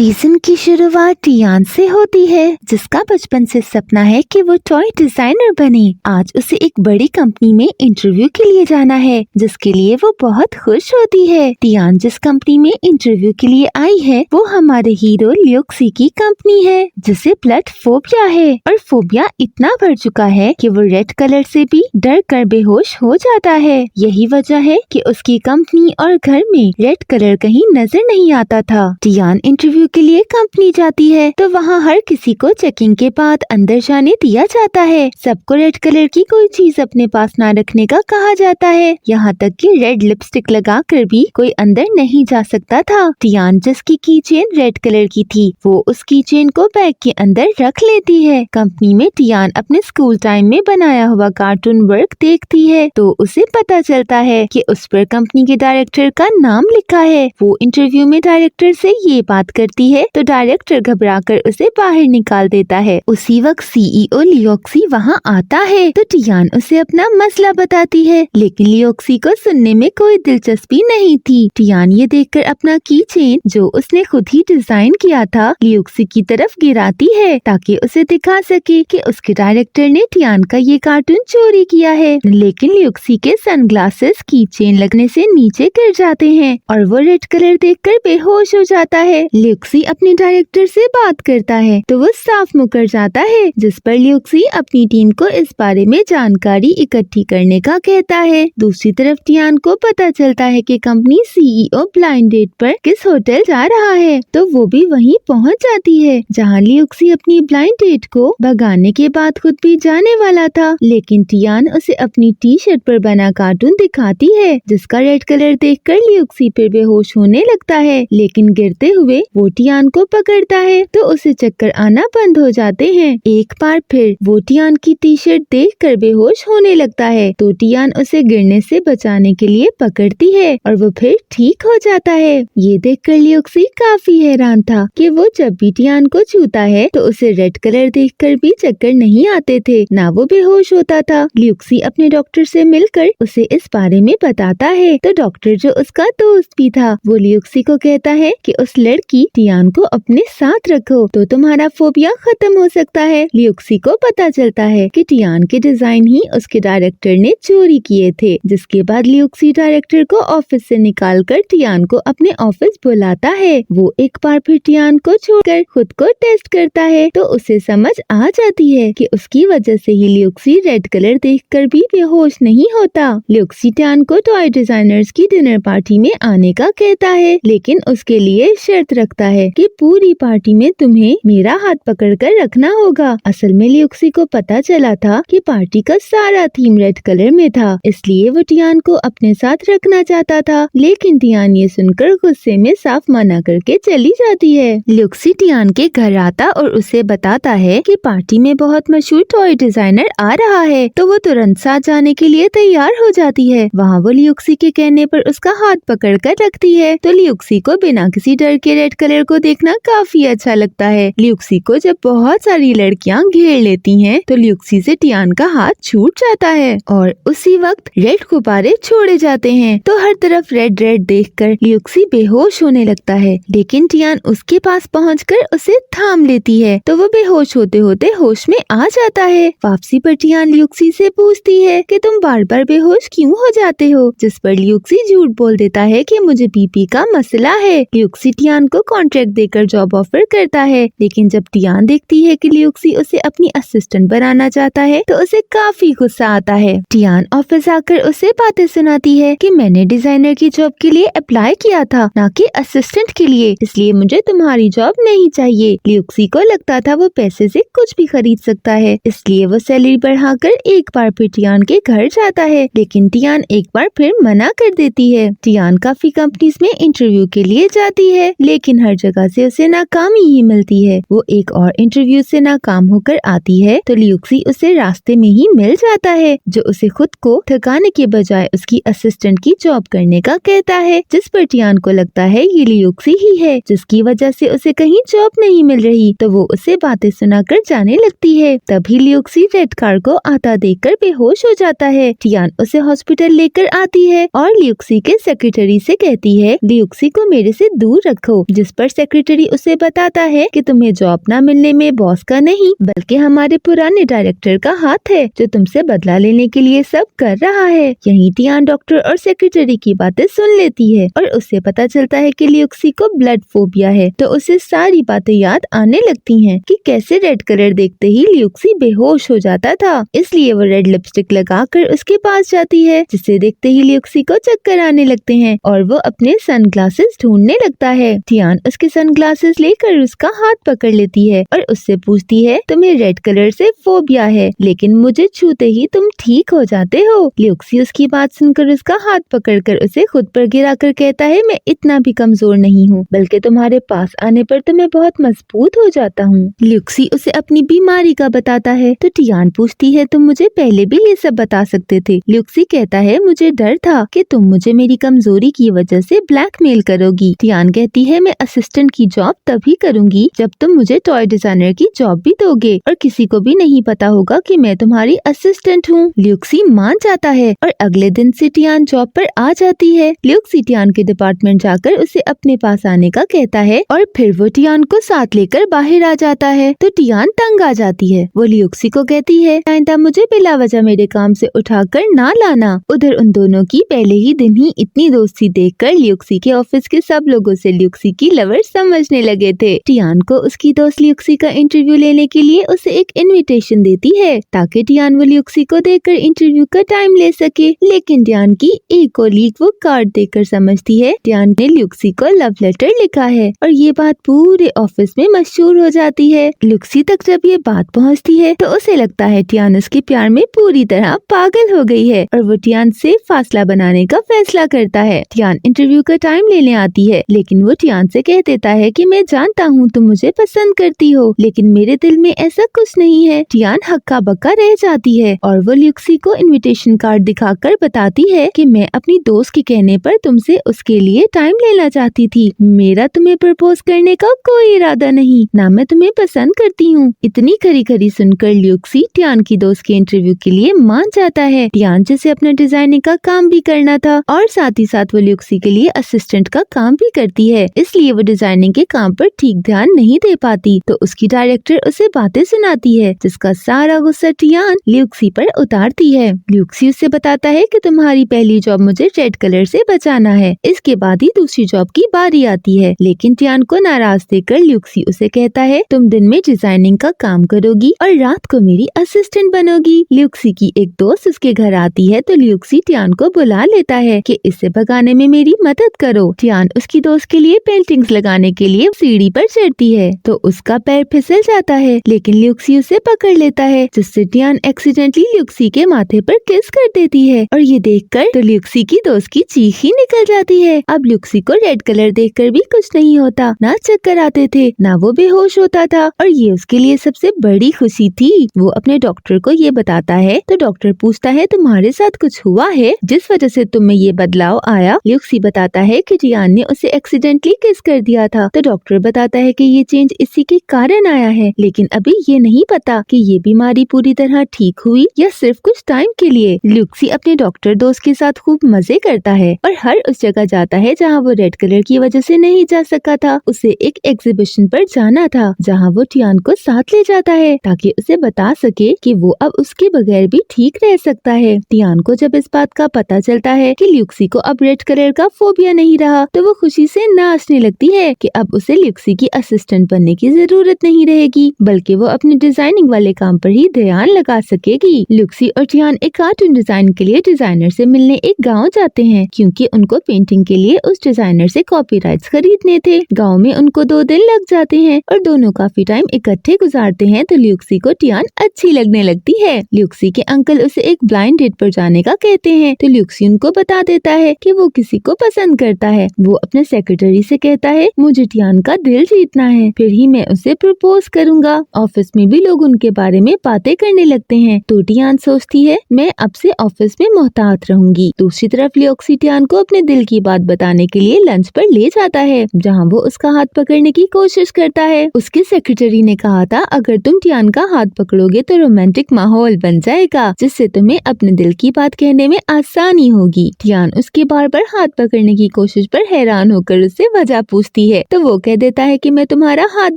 Season की शुरुआत Tian से होती है, जिसका बचपन से सपना है कि वो टॉय डिजाइनर बने। आज उसे एक बड़ी कंपनी में इंटरव्यू के लिए जाना है, जिसके लिए वो बहुत खुश होती है। टियान जिस कंपनी में इंटरव्यू के लिए आई है वो हमारे हीरो ल्यूक्सी की कंपनी है, जिसे ब्लड फोबिया है। और फोबिया इतना बढ़ चुका है कि वो रेड कलर से भी डर कर बेहोश हो जाता है। यही वजह है कि उसकी कंपनी और घर में रेड कलर कहीं नजर नहीं आता था। टियान इंटरव्यू के लिए कंपनी जाती है तो वहाँ हर किसी को चेकिंग के बाद अंदर जाने दिया जाता है। सबको रेड कलर की कोई चीज अपने पास ना रखने का कहा जाता है। यहाँ तक कि रेड लिपस्टिक लगाकर भी कोई अंदर नहीं जा सकता था। टियान जिसकी की चेन रेड कलर की थी वो उस की चेन को बैग के अंदर रख लेती है। कंपनी में टियान अपने स्कूल टाइम में बनाया हुआ कार्टून वर्क देखती है तो उसे पता चलता है कि उस पर कंपनी के डायरेक्टर का नाम लिखा है। वो इंटरव्यू में डायरेक्टर से ये बात करती है तो डायरेक्टर घबराकर उसे बाहर निकाल देता है। उसी वक्त सीईओ लियोक्सी वहाँ आता है तो टियान उसे अपना मसला बताती है, लेकिन लियोक्सी को सुनने में कोई दिलचस्पी नहीं थी। टियान ये देखकर अपना की चेन जो उसने खुद ही डिजाइन किया था लियोक्सी की तरफ गिराती है ताकि उसे दिखा सके कि उसके डायरेक्टर ने टियान का ये कार्टून चोरी किया है। लेकिन लियोक्सी के सनग्लासेस की चेन लगने से नीचे गिर जाते हैं और वो रेड कलर देखकर बेहोश हो जाता है। लियोक्सी अपने डायरेक्टर से बात करता है तो वो साफ मुकर जाता है, जिस पर लियोक्सी अपनी टीम को इस बारे में जानकारी इकट्ठी करने का कहता है। दूसरी तरफ टियान को पता चलता है कि कंपनी सीईओ ब्लाइंड डेट पर किस होटल जा रहा है तो वो भी वहीं पहुंच जाती है, जहां लियोक्सी अपनी ब्लाइंड डेट को भगाने के बाद खुद भी जाने वाला था। लेकिन टियान उसे अपनी टी शर्ट पर बना कार्टून दिखाती है, जिसका रेड कलर देखकर लियोक्सी फिर बेहोश होने लगता है। लेकिन गिरते हुए वो टियान को पकड़ता है तो उसे चक्कर आना बंद हो जाते हैं। एक बार फिर वो टियान की टी शर्ट देख कर बेहोश होने लगता है तो टियान उसे गिरने से बचाने के लिए पकड़ती है और वो फिर ठीक हो जाता है। ये देखकर लियोक्सी काफी हैरान था कि वो जब भी टियान को छूता है तो उसे रेड कलर देखकर भी चक्कर नहीं आते थे, ना वो बेहोश होता था। लियोक्सी अपने डॉक्टर से मिलकर उसे इस बारे में बताता है तो डॉक्टर जो उसका दोस्त भी था वो लियोक्सी को कहता है कि उस लड़की टियान को अपने साथ रखो तो तुम्हारा फोबिया खत्म हो सकता है। लियोक्सी को पता चलता है कि टियान के डिजाइन ही उसके डायरेक्टर ने चोरी किए थे, जिसके बाद लियोक्सी डायरेक्टर को ऑफिस से निकालकर टियान को अपने ऑफिस बुलाता है। वो एक बार फिर टियान को छोड़कर खुद को टेस्ट करता है तो उसे समझ आ जाती है कि उसकी वजह से ही लियोक्सी रेड कलर देखकर भी बेहोश नहीं होता। लियोक्सी टियान को टॉय डिजाइनर्स की डिनर पार्टी में आने का कहता है, लेकिन उसके लिए शर्त रखता है कि पूरी पार्टी में तुम्हें मेरा हाथ पकड़कर रखना होगा। असल में लियोक्सी को पता चला था कि पार्टी का सारा थीम रेड कलर में था, इसलिए वो टियान को अपने साथ रखना चाहता था। लेकिन टियान ये सुनकर गुस्से में साफ मना करके चली जाती है। लियोक्सी टियान के घर आता और उसे बताता है कि पार्टी में बहुत मशहूर टॉय डिजाइनर आ रहा है तो वो तुरंत साथ जाने के लिए तैयार हो जाती है। वहाँ वो लियोक्सी के कहने पर उसका हाथ पकड़ कर रखती है तो लियोक्सी को बिना किसी डर के रेड कलर को देखना काफी अच्छा लगता है। लियोक्सी को जब बहुत सारी लड़कियां घेर लेती हैं तो लियोक्सी से टियान का हाथ छूट जाता है और उसी वक्त रेड गुब्बारे छोड़े जाते हैं तो हर तरफ रेड रेड देखकर लियोक्सी बेहोश होने लगता है। लेकिन टियान उसके पास पहुंचकर उसे थाम लेती है तो वो बेहोश होते होते होश में आ जाता है। वापसी पर टियान लियोक्सी से पूछती है कि तुम बार बार बेहोश क्यों हो जाते हो, जिस पर लियोक्सी झूठ बोल देता है कि मुझे बीपी का मसला है। लियोक्सी टियान को कॉन्ट्रैक्ट देकर जॉब ऑफर करता है, लेकिन जब टियान देखती है कि लियोक्सी उसे अपनी असिस्टेंट बनाना चाहता है तो उसे काफी गुस्सा आता है। टियान ऑफिस आकर उसे बातें सुनाती है कि मैंने डिजाइनर की जॉब के लिए अप्लाई किया था, ना कि असिस्टेंट के लिए, इसलिए मुझे तुम्हारी जॉब नहीं चाहिए। लियोक्सी को लगता था वो पैसे से कुछ भी खरीद सकता है, इसलिए वो सैलरी बढ़ाकर एक बार फिर टियान के घर जाता है, लेकिन टियान एक बार फिर मना कर देती है। टियान काफी कंपनीज में इंटरव्यू के लिए जाती है, लेकिन हर जगह से उसे नाकामी ही मिलती है। वो एक और इंटरव्यू से नाकाम होकर आती है तो लियोक्सी उसे रास्ते में ही मिल जाता है, जो उसे खुद को ठगाने के बजाय उसकी असिस्टेंट की जॉब करने का कहता है, जिस पर टियान को लगता है ये लियोक्सी ही है जिसकी वजह से उसे कहीं जॉब नहीं मिल रही, तो वो उसे बातें सुनाकर जाने लगती है। तभी लियोक्सी रेड कार को आता देखकर बेहोश हो जाता है। टियान उसे हॉस्पिटल लेकर आती है और लियोक्सी के सेक्रेटरी से कहती है लियोक्सी को मेरे से दूर रखो, जिस पर सेक्रेटरी उसे बताता है कि तुम्हें जॉब न मिलने में बॉस का नहीं बल्कि हमारे पुराने डायरेक्टर का हाथ है, जो तुमसे बदला लेने के लिए सब कर रहा है। यहीं टियान डॉक्टर और सेक्रेटरी की बातें सुन लेती है और उससे पता चलता है कि ल्यूक्सी को ब्लड फोबिया है। तो उसे सारी बातें याद आने लगती हैं कि कैसे रेड कलर देखते ही ल्यूक्सी बेहोश हो जाता था, इसलिए वो रेड लिपस्टिक लगाकर उसके पास जाती है, जिसे देखते ही ल्यूक्सी को चक्कर आने लगते हैं और वो अपने सनग्लासेस ढूंढने लगता है। टियान उसके सनग्लासेस लेकर उसका हाथ पकड़ लेती है और उससे पूछती है, तुम्हें रेड कलर से फोबिया है, लेकिन मुझे छूते ही तुम ठीक हो जाते हो। ल्यूक्सी उसकी बात सुनकर उसका हाथ पकड़कर उसे खुद पर गिराकर कहता है, मैं इतना भी कमजोर नहीं हूँ, बल्कि तुम्हारे पास आने पर तो मैं बहुत मजबूत हो जाता हूँ। ल्यूक्सी उसे अपनी बीमारी का बताता है तो टियान पूछती है, तुम मुझे पहले भी ये सब बता सकते थे। ल्यूक्सी कहता है, मुझे डर था कि तुम मुझे मेरी कमजोरी की वजह से ब्लैकमेल करोगी। टियान कहती है, मैं असिस्टेंट की जॉब तभी करूंगी जब तुम मुझे टॉय डिजाइनर की जॉब भी दोगे और किसी को भी नहीं पता होगा कि मैं तुम्हारी असिस्टेंट हूँ। ल्यूक्सी मान जाता है और अगले दिन से टियान जॉब पर आ जाती है। ल्यूक्सी टियान के डिपार्टमेंट जाकर उसे अपने पास आने का कहता है और फिर वो टियान को साथ लेकर बाहर आ जाता है। तो टियान तंग आ जाती है। वो ल्यूक्सी को कहती है, आइंदा मुझे बिला वजह मेरे काम से उठाकर ना लाना। उधर उन दोनों की पहले ही दिन ही इतनी दोस्ती देखकर ल्यूक्सी के ऑफिस के सब लोगों से ल्यूक्सी की लवर समझने लगे थे। टियान को उसकी दोस्त ल्यूक्सी का इंटरव्यू लेने के लिए उसे एक इनविटेशन देती है ताकि टियान वो ल्यूक्सी को देखकर इंटरव्यू का टाइम ले सके, लेकिन टियान की एक कोलीग वो कार्ड देखकर समझती है टियान ने ल्यूक्सी को लव लेटर लिखा है और ये बात पूरे ऑफिस में मशहूर हो जाती है। ल्यूक्सी तक जब ये बात पहुंचती है तो उसे लगता है टियान उसके प्यार में पूरी तरह पागल हो गई है और वो टियान से फासला बनाने का फैसला करता है। टियान इंटरव्यू का टाइम लेने आती है, लेकिन वो टियान से कह देता है कि मैं जानता हूँ तुम मुझे पसंद करती हो, लेकिन मेरे दिल में ऐसा कुछ नहीं है। टियान हक्का बक्का रह जाती है और वो ल्यूक्सी को इनविटेशन कार्ड दिखाकर बताती है कि मैं अपनी दोस्त के कहने पर तुमसे उसके लिए टाइम लेना चाहती थी। मेरा तुम्हें प्रपोज करने का कोई इरादा नहीं, ना मैं तुम्हें पसंद करती हूँ। इतनी खरी खरी सुनकर ल्यूक्सी टियान की दोस्त के इंटरव्यू के लिए मान जाता है। टियान जिसे अपना डिजाइनिंग का काम भी करना था और साथ ही साथ वो ल्यूक्सी के लिए असिस्टेंट का काम भी करती है, इसलिए वो डिजाइनिंग के काम पर ठीक ध्यान नहीं दे पाती। तो उसकी डायरेक्टर उसे बातें सुनाती है, जिसका सारा गुस्सा टियान ल्यूक्सी पर उतारती है। ल्यूक्सी उससे बताता है कि तुम्हारी पहली जॉब मुझे रेड कलर से बचाना है, इसके बाद ही दूसरी जॉब की बारी आती है। लेकिन टियान को नाराज देखकर ल्यूक्सी उसे कहता है, तुम दिन में डिजाइनिंग का काम करोगी और रात को मेरी असिस्टेंट बनोगी। ल्यूक्सी की एक दोस्त उसके घर आती है तो ल्यूक्सी टियान को बुला लेता है कि इसे भगाने में मेरी मदद करो। टियान उसकी दोस्त के लिए पेंटिंग्स लगाने के लिए सीढ़ी पर चढ़ती है तो उसका पैर फिसल जाता है, लेकिन ल्यूक्सी उसे पकड़ लेता है, जिससे टियान एक्सीडेंटली ल्यूक्सी के माथे पर किस कर देती है और ये देखकर तो ल्यूक्सी की दोस्त की चीख ही निकल जाती है। अब ल्यूक्सी को रेड कलर देखकर भी कुछ नहीं होता, ना चक्कर आते थे, ना वो बेहोश होता था और ये उसके लिए सबसे बड़ी खुशी थी। वो अपने डॉक्टर को ये बताता है तो डॉक्टर पूछता है, तुम्हारे साथ कुछ हुआ है जिस वजह से तुम्हें ये बदलाव आया? ल्यूक्सी बताता है कि टियान ने उसे एक्सीडेंटली किस कर दिया था। तो डॉक्टर बताता है कि ये चेंज इसी के कारण आया है, लेकिन अभी ये नहीं पता कि ये बीमारी पूरी तरह ठीक हुई या सिर्फ कुछ टाइम के लिए। ल्यूक्सी अपने डॉक्टर दोस्त के साथ खूब मजे करता है और हर उस जगह जाता है जहाँ वो रेड कलर की वजह से नहीं जा सका था। उसे एक एग्जीबिशन पर जाना था जहाँ वो टियान को साथ ले जाता है ताकि उसे बता सके कि वो अब उसके बगैर भी ठीक रह सकता है। टियान को जब इस बात का पता चलता है कि ल्यूक्सी को अब रेड कलर का फोबिया नहीं रहा तो वो खुशी से नाचने लगती है कि अब उसे ल्यूक्सी की असिस्टेंट बनने की जरूरत नहीं रहेगी, बल्कि वो अपने डिजाइनिंग वाले काम पर ही ध्यान लगा सकेगी। ल्यूक्सी और टियान एक कार्टून डिजाइन के लिए डिजाइनर से मिलने एक गांव जाते हैं क्योंकि उनको पेंटिंग के लिए उस डिजाइनर से कॉपीराइट्स खरीदने थे। गांव में उनको 2 दिन लग जाते हैं और दोनों काफी टाइम इकट्ठे गुजारते हैं तो ल्यूक्सी को टियान अच्छी लगने लगती है। ल्यूक्सी के अंकल उसे एक ब्लाइंड डेट पर जाने का कहते हैं तो ल्यूक्सी उनको बता देता है कि वो किसी को पसंद करता है। वो अपने सेक्रेटरी से कहता है, मुझे टियान का दिल जीतना है, फिर ही मैं उसे प्रपोज करूंगा। ऑफिस में भी लोग उनके बारे में बातें करने लगते हैं तो टियान सोचती है, मैं अब से ऑफिस में मोहतात रहूंगी। दूसरी तरफ ल्यूक्सी टियान को अपने दिल की बात बताने के लिए लंच पर ले जाता है जहाँ वो उसका हाथ पकड़ने की कोशिश करता है। उसके सेक्रेटरी ने कहा था, अगर तुम टियान का हाथ पकड़ोगे तो रोमांटिक माहौल बन जाएगा जिससे तुम्हें अपने दिल की बात कहने में आसानी होगी। टियान उसके बार बार हाथ पकड़ने की कोशिश पर हैरान होकर उससे वजह पूछती पूछती है तो वो कह देता है कि मैं तुम्हारा हाथ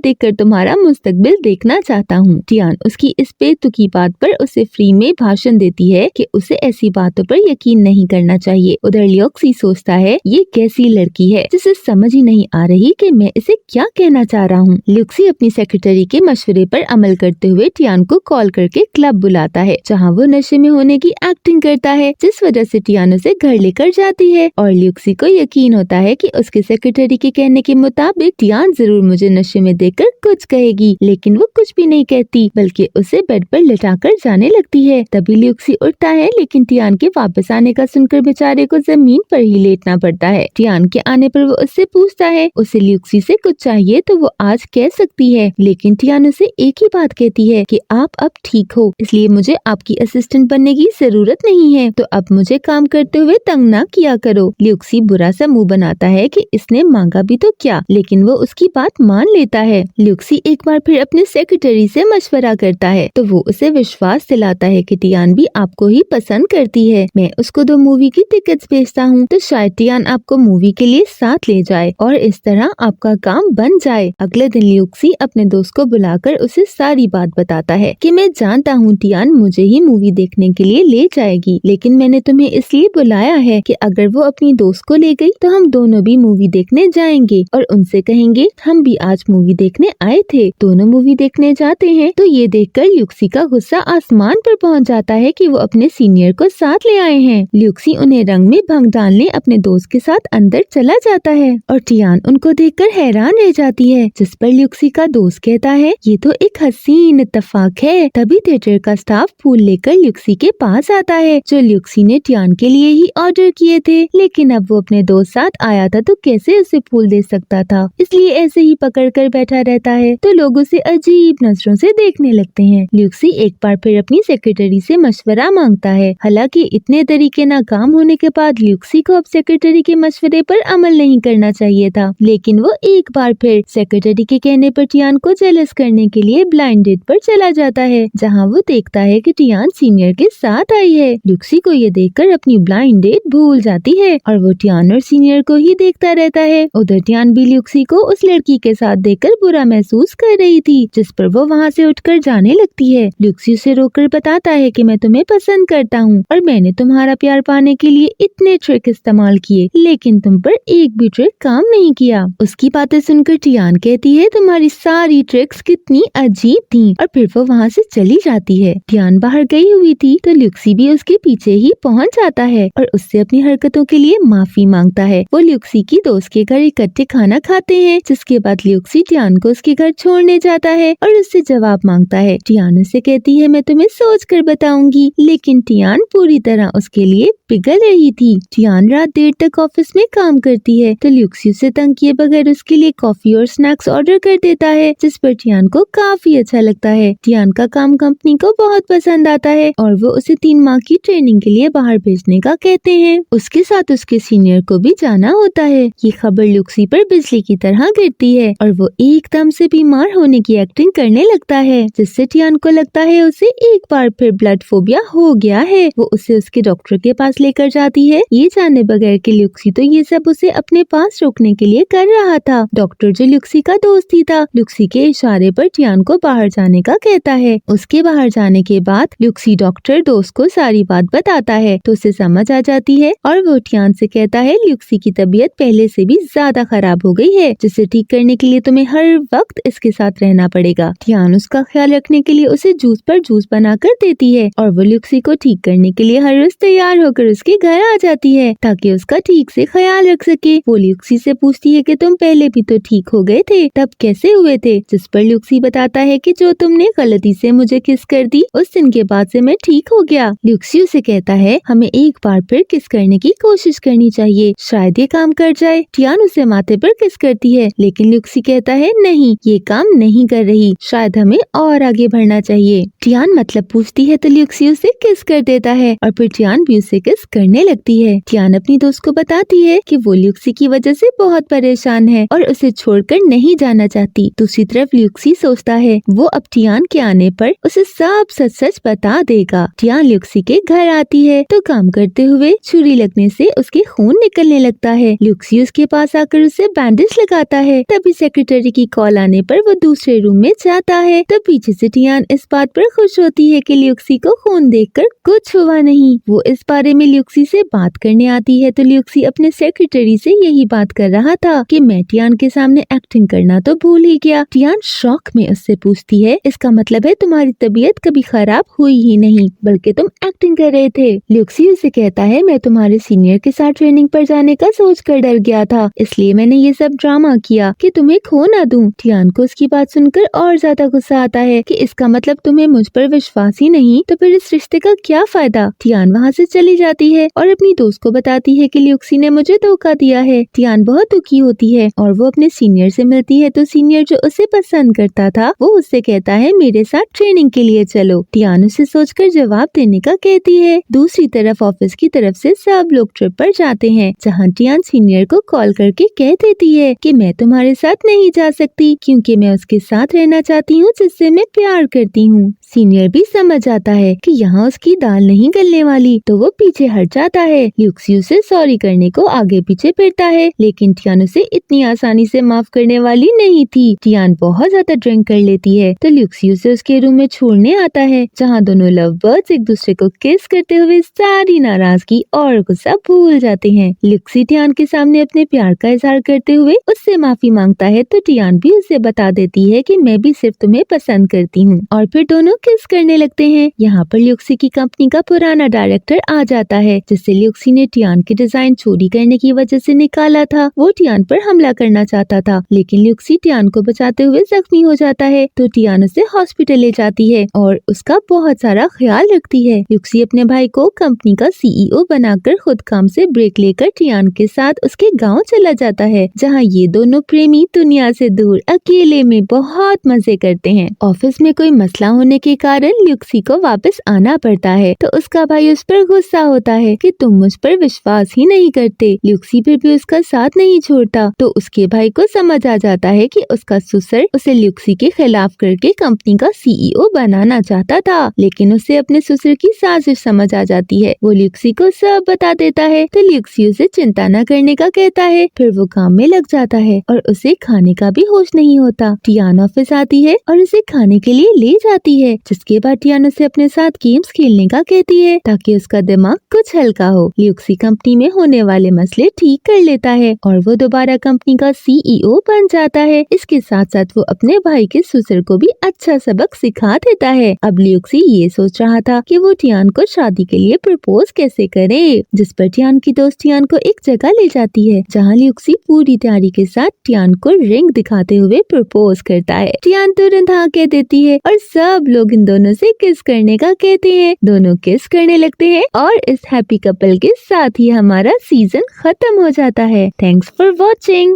देखकर तुम्हारा मुस्तकबिल देखना चाहता हूँ। टियान उसकी इस बेतुकी बात पर उसे फ्री में भाषण देती है कि उसे ऐसी बातों पर यकीन नहीं करना चाहिए। उधर ल्यूक्सी सोचता है ये कैसी लड़की है जिसे समझ ही नहीं आ रही कि मैं इसे क्या कहना चाह रहा हूँ। ल्यूक्सी अपनी सेक्रेटरी के मशवरे पर अमल करते हुए टियान को कॉल करके क्लब बुलाता है जहाँ वो नशे में होने की एक्टिंग करता है, जिस वजह से टियान उसे घर लेकर जाती है और ल्यूक्सी को यकीन होता है कि उसके सेक्रेटरी के कहने के मुताबिक टियान जरूर मुझे नशे में देखकर कुछ कहेगी, लेकिन वो कुछ भी नहीं कहती बल्कि उसे बेड पर लिटाकर जाने लगती है। तभी ल्यूक्सी उठता है लेकिन टियान के वापस आने का सुनकर बेचारे को जमीन पर ही लेटना पड़ता है। टियान के आने पर वो उससे पूछता है उसे ल्यूक्सी से कुछ चाहिए तो वो आज कह सकती है, लेकिन टियान उसे एक ही बात कहती है कि आप अब ठीक हो, इसलिए मुझे आपकी असिस्टेंट बनने की जरूरत नहीं है, तो अब मुझे काम करते हुए तंग ना किया करो। ल्यूक्सी बुरा सा मुंह बनाता है कि इसने मांगा भी तो क्या, लेकिन वो उसकी बात मान लेता है। ल्यूक्सी एक बार फिर अपने सेक्रेटरी से मशवरा करता है तो वो उसे विश्वास दिलाता है कि टियान भी आपको ही पसंद करती है। मैं उसको 2 मूवी की टिकट्स भेजता हूँ तो शायद टियान आपको मूवी के लिए साथ ले जाए और इस तरह आपका काम बन जाए। अगले दिन ल्यूक्सी अपने दोस्त को बुलाकर उसे सारी बात बताता है कि मैं जानता हूँ टियान मुझे ही मूवी देखने के लिए ले जाएगी, लेकिन मैंने तुम्हें इसलिए बुलाया है कि अगर वो अपनी दोस्त को ले गई तो हम दोनों भी मूवी देखने जाएंगे और उनसे कहेंगे हम भी आज मूवी देखने आए थे। दोनों मूवी देखने जाते हैं तो ये देखकर ल्यूक्सी का गुस्सा आसमान पर पहुंच जाता है कि वो अपने सीनियर को साथ ले आए हैं। ल्यूक्सी उन्हें रंग में भंग डालने अपने दोस्त के साथ अंदर चला जाता है और टियान उनको देखकर हैरान रह जाती है, जिस पर ल्यूक्सी का दोस्त कहता है ये तो एक हसीन इत्तेफाक है। तभी थिएटर का स्टाफ फूल लेकर ल्यूक्सी के पास आता है जो ल्यूक्सी ने टियान के लिए ही ऑर्डर किए थे, लेकिन अब वो अपने दोस्त साथ आया था तो कैसे उसे फूल दे सकता था, इसलिए ऐसे ही पकड़ कर बैठा रहता है तो लोग उसे अजीब नजरों से देखने लगते हैं। ल्यूक्सी एक बार फिर अपनी सेक्रेटरी से मशवरा मांगता है। हालांकि इतने तरीके नाकाम होने के बाद ल्यूक्सी को अब सेक्रेटरी के मशवरे पर अमल नहीं करना चाहिए था, लेकिन वो एक बार फिर सेक्रेटरी के कहने पर टियान को जेलस करने के लिए ब्लाइंड डेट पर चला जाता है, जहाँ वो देखता है कि टियान सीनियर के साथ आई है। ल्यूक्सी को ये देखकर अपनी ब्लाइंड डेट भूल जाती है और वो टियान और सीनियर को ही देखता रहता है। उधर टियान भी ल्यूक्सी को उस लड़की के साथ देखकर बुरा महसूस कर रही थी, जिस पर वो वहाँ से उठकर जाने लगती है। ल्यूक्सी उसे रोककर बताता है कि मैं तुम्हें पसंद करता हूँ और मैंने तुम्हारा प्यार पाने के लिए इतने ट्रिक इस्तेमाल किए, लेकिन तुम पर एक भी ट्रिक काम नहीं किया। उसकी बातें सुनकर टियान कहती है तुम्हारी सारी ट्रिक्स कितनी अजीब थी, और फिर वो वहाँ से चली जाती है। टियान बाहर गई हुई थी तो ल्यूक्सी भी उसके पीछे ही पहुँच जाता है और उससे अपनी हरकतों के लिए माफी मांगता है। वो ल्यूक्सी की दोस्त के घर इकट्ठे खाना खाते हैं, जिसके बाद ल्यूक्सी टियान को उसके घर छोड़ने जाता है और उससे जवाब मांगता है। टियान उससे कहती है मैं तुम्हें सोच कर बताऊंगी, लेकिन टियान पूरी तरह उसके लिए पिघल रही थी। टियान रात देर तक ऑफिस में काम करती है तो ल्यूक्सी उसे तंग किए बगैर उसके लिए कॉफी और स्नैक्स ऑर्डर कर देता है, जिस पर टियान को काफी अच्छा लगता है। टियान का काम कंपनी को बहुत पसंद आता है और वो उसे 3 माह की ट्रेनिंग के लिए बाहर भेजने का कहते हैं। उसके साथ उसके सीनियर को भी जाना होता है। ये खबर ल्यूक्सी पर बिजली की तरह गिरती है और वो एकदम से बीमार होने की एक्टिंग करने लगता है, जिससे टियान को लगता है उसे एक बार फिर ब्लड फोबिया हो गया है। वो उसे उसके डॉक्टर के पास लेकर जाती है, ये जाने बगैर कि ल्यूक्सी तो ये सब उसे अपने पास रोकने के लिए कर रहा था। डॉक्टर जो ल्यूक्सी का दोस्त ही था, ल्यूक्सी के इशारे पर टियान को बाहर जाने का कहता है। उसके बाहर जाने के बाद ल्यूक्सी डॉक्टर दोस्त को सारी बात बताता है तो उसे समझ आ जाती है और वो टियान से कहता है ल्यूक्सी की तबीयत पहले से भी ज्यादा खराब हो गई है, जिसे ठीक करने के लिए तुम्हें हर वक्त इसके साथ रहना पड़ेगा। टियान उसका ख्याल रखने के लिए उसे जूस पर जूस बनाकर देती है और वो ल्यूक्सी को ठीक करने के लिए हर रोज तैयार होकर उसके घर आ जाती है ताकि उसका ठीक से ख्याल रख सके। वो ल्यूक्सी से पूछती है कि तुम पहले भी तो ठीक हो गए थे, तब कैसे हुए थे, जिस पर ल्यूक्सी बताता है कि जो तुमने गलती से मुझे किस कर दी उस दिन के बाद से मैं ठीक हो गया। ल्यूक्सी उसे कहता है हमें एक बार फिर किस करने की कोशिश करनी चाहिए, शायद ये काम कर जाए। टियान उसे माथे पर किस करती है, लेकिन ल्यूक्सी कहता है नहीं, ये काम नहीं कर रही, शायद हमें और आगे बढ़ना चाहिए। टियान मतलब पूछती है तो ल्यूक्सी उसे किस कर देता है और फिर टियान भी उसे किस करने लगती है। टियान अपनी दोस्त को बताती है कि वो ल्यूक्सी की वजह से बहुत परेशान है और उसे छोड़कर नहीं जाना चाहती। दूसरी तरफ ल्यूक्सी सोचता है वो अब टियान के आने पर उसे सब सच सच बता देगा। टियान ल्यूक्सी के घर आती है तो काम करते हुए छुरी लगने से उसके खून निकलने लगता है। ल्यूक्सी उसके पास आकर उसे उसे बैंडेज लगाता है। तभी सेक्रेटरी की कॉल आने पर वो दूसरे रूम में जाता है। तब पीछे से टियान इस बात पर खुश होती है कि ल्यूक्सी को खून देखकर कुछ हुआ नहीं। वो इस बारे में ल्यूक्सी से बात करने आती है तो ल्यूक्सी अपने सेक्रेटरी से यही बात कर रहा था कि मैं टियान के सामने एक्टिंग करना तो भूल ही गया। टियान शॉक में उससे पूछती है, इसका मतलब है तुम्हारी तबीयत कभी खराब हुई ही नहीं बल्कि तुम एक्टिंग कर रहे थे। ल्यूक्सी उसे कहता है, मैं तुम्हारे सीनियर के साथ ट्रेनिंग पर जाने का सोच कर डर गया था, इसलिए मैंने ये सब ड्रामा किया कि तुम्हें खो ना दूं। टियान को उसकी बात सुनकर और ज्यादा गुस्सा आता है कि इसका मतलब तुम्हें मुझ पर विश्वास ही नहीं, तो फिर इस रिश्ते का क्या फायदा। टियान वहाँ से चली जाती है और अपनी दोस्त को बताती है कि ल्यूक्सी ने मुझे धोखा दिया है। टियान बहुत दुखी होती है और वो अपने सीनियर से मिलती है तो सीनियर जो उसे पसंद करता था वो उससे कहता है मेरे साथ ट्रेनिंग के लिए चलो। टियान उसे सोचकर जवाब देने का कहती है। दूसरी तरफ ऑफिस की तरफ से सब लोग ट्रिप पर जाते हैं, जहाँ टियान सीनियर को कॉल करके कह देती है कि मैं तुम्हारे साथ नहीं जा सकती क्योंकि मैं उसके साथ रहना चाहती हूँ जिससे मैं प्यार करती हूँ। सीनियर भी समझ आता है कि यहाँ उसकी दाल नहीं गलने वाली, तो वो पीछे हट जाता है। ल्यूक्सी उसे सॉरी करने को आगे पीछे फिरता है, लेकिन टियान उसे इतनी आसानी से माफ करने वाली नहीं थी। टियान बहुत ज्यादा ड्रिंक कर लेती है तो ल्यूक्सी उसे उसके रूम में छोड़ने आता है, जहाँ दोनों लव बर्ड्स एक दूसरे को किस करते हुए सारी नाराजगी और गुस्सा भूल जाते हैं। ल्यूक्सी टियान के सामने अपने प्यार का इजहार करते हुए उससे माफी मांगता है तो टियान भी उसे बता देती है कि मैं भी सिर्फ तुम्हें पसंद करती हूँ, और फिर दोनों किस करने लगते हैं। यहाँ पर ल्यूक्सी की कंपनी का पुराना डायरेक्टर आ जाता है, जिससे ल्यूक्सी ने टियान के डिजाइन चोरी करने की वजह से निकाला था। वो टियान पर हमला करना चाहता था, लेकिन ल्यूक्सी टियान को बचाते हुए जख्मी हो जाता है तो टियान उसे हॉस्पिटल ले जाती है और उसका बहुत सारा ख्याल रखती है। ल्यूक्सी अपने भाई को कंपनी का सीईओ बनाकर खुद काम से ब्रेक लेकर टियान के साथ उसके गाँव चला जाता है, जहाँ ये दोनों प्रेमी दुनिया से दूर अकेले में बहुत मजे करते हैं। ऑफिस में कोई मसला होने के कारण ल्यूक्सी को वापस आना पड़ता है तो उसका भाई उस पर गुस्सा होता है कि तुम मुझ पर विश्वास ही नहीं करते। ल्यूक्सी फिर भी उसका साथ नहीं छोड़ता तो उसके भाई को समझ आ जाता है कि उसका ससुर उसे ल्यूक्सी के खिलाफ करके कंपनी का सीईओ बनाना चाहता था, लेकिन उसे अपने ससुर की साजिश समझ आ जाती है। वो ल्यूक्सी को सब बता देता है तो ल्यूक्सी उसे चिंता न करने का कहता है। फिर वो काम में लग जाता है और उसे खाने का भी होश नहीं होता। टियान ऑफिस आती है और उसे खाने के लिए ले जाती है, जिसके बाद टियान उसे अपने साथ गेम्स खेलने का कहती है ताकि उसका दिमाग कुछ हल्का हो। ल्यूक्सी कंपनी में होने वाले मसले ठीक कर लेता है और वो दोबारा कंपनी का सीईओ बन जाता है। इसके साथ साथ वो अपने भाई के ससुर को भी अच्छा सबक सिखा देता है। अब ल्यूक्सी ये सोच रहा था कि वो टियान को शादी के लिए प्रपोज कैसे करे, जिस पर टियान की दोस्त टियान को एक जगह ले जाती है, जहाँ ल्यूक्सी पूरी तैयारी के साथ टियान को रिंग दिखाते हुए प्रपोज करता है। टियान तुरंत हाँ कह देती है और सब लोग इन दोनों से किस करने का कहते हैं। दोनों किस करने लगते हैं और इस हैप्पी कपल के साथ ही हमारा सीजन खत्म हो जाता है। Thanks for watching.